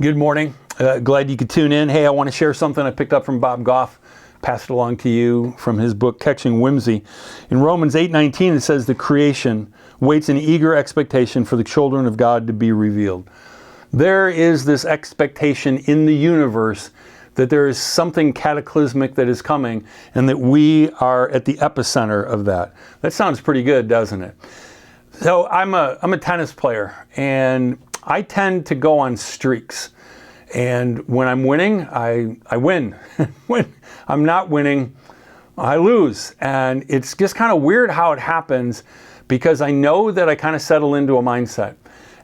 Good morning. Glad you could tune in. Hey, I want to share something I picked up from Bob Goff, passed along to you from his book, Catching Whimsy. In Romans 8:19, it says, the creation waits in eager expectation for the children of God to be revealed. There is this expectation in the universe that there is something cataclysmic that is coming and that we are at the epicenter of that. That sounds pretty good, doesn't it? So I'm a tennis player, and I tend to go on streaks. And when I'm winning, I win. When I'm not winning, I lose. And it's just kind of weird how it happens, because I know that I kind of settle into a mindset.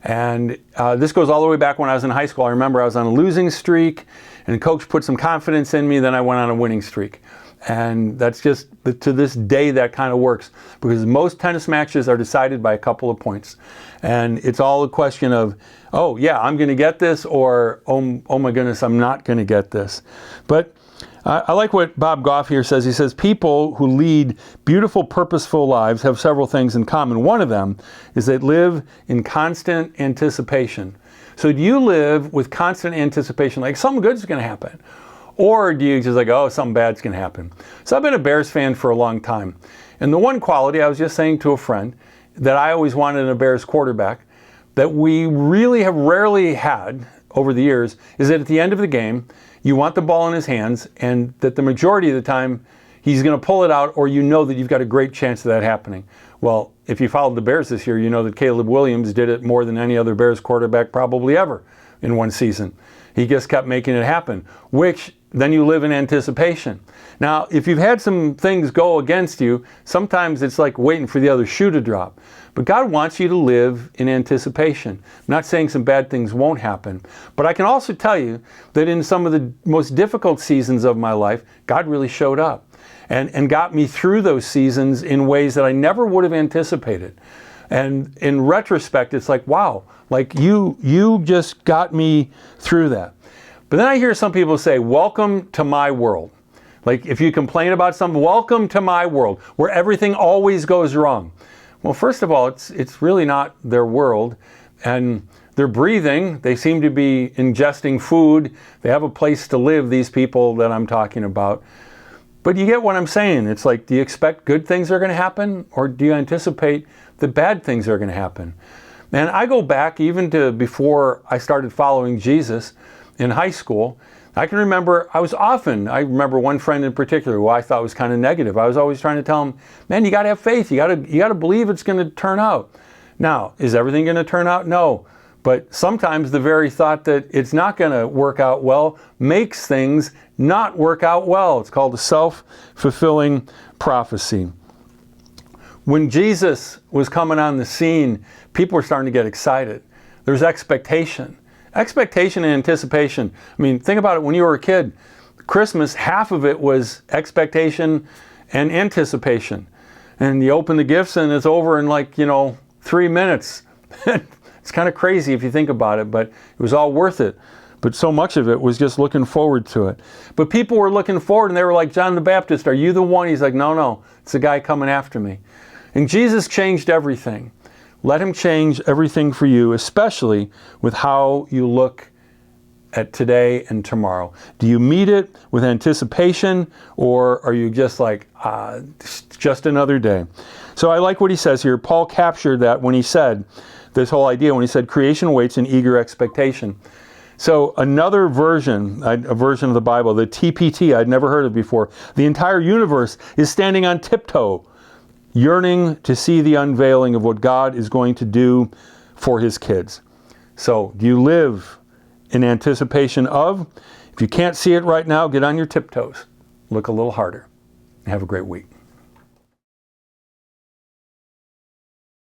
And this goes all the way back when I was in high school. I remember I was on a losing streak, and coach put some confidence in me, then I went on a winning streak. And that's just, to this day, that kind of works, because most tennis matches are decided by a couple of points. And it's all a question of, oh yeah, I'm going to get this, or oh my goodness, I'm not going to get this. But I like what Bob Goff here says. He says, people who lead beautiful, purposeful lives have several things in common. One of them is they live in constant anticipation. So do you live with constant anticipation, like something good's going to happen? Or do you just like, oh, something bad's going to happen? So I've been a Bears fan for a long time. And the one quality, I was just saying to a friend, that I always wanted in a Bears quarterback, that we really have rarely had over the years, is that at the end of the game, you want the ball in his hands, and that the majority of the time, he's going to pull it out, or you know that you've got a great chance of that happening. Well, if you followed the Bears this year, you know that Caleb Williams did it more than any other Bears quarterback probably ever in one season. He just kept making it happen, which then you live in anticipation. Now, if you've had some things go against you, sometimes it's like waiting for the other shoe to drop. But God wants you to live in anticipation. I'm not saying some bad things won't happen, but I can also tell you that in some of the most difficult seasons of my life, God really showed up and got me through those seasons in ways that I never would have anticipated. And in retrospect, it's like, wow, like you just got me through that. But then I hear some people say, welcome to my world. Like if you complain about something, welcome to my world, where everything always goes wrong. Well, first of all, it's really not their world. And they're breathing. They seem to be ingesting food. They have a place to live, these people that I'm talking about. But you get what I'm saying. It's like, do you expect good things are going to happen? Or do you anticipate that bad things are going to happen? And I go back even to before I started following Jesus in high school. I can remember I remember one friend in particular who I thought was kind of negative. I was always trying to tell him, man, you got to have faith. You got to believe it's going to turn out. Now, is everything going to turn out? No. But sometimes the very thought that it's not going to work out well makes things not work out well. It's called a self-fulfilling prophecy. When Jesus was coming on the scene, people were starting to get excited. There's expectation. Expectation and anticipation. I mean, think about it when you were a kid. Christmas, half of it was expectation and anticipation. And you open the gifts and it's over in 3 minutes. It's kind of crazy if you think about it, but it was all worth it. But so much of it was just looking forward to it. But people were looking forward and they were like, John the Baptist, are you the one? He's like, no, it's the guy coming after me. And Jesus changed everything. Let him change everything for you, especially with how you look at today and tomorrow. Do you meet it with anticipation, or are you just like, just another day? So I like what he says here. Paul captured that when he said this whole idea, when he said creation waits in eager expectation. So another version, a version of the Bible, the TPT, I'd never heard of before. The entire universe is standing on tiptoe, yearning to see the unveiling of what God is going to do for his kids. So do you live in anticipation of? If you can't see it right now, get on your tiptoes. Look a little harder. Have a great week.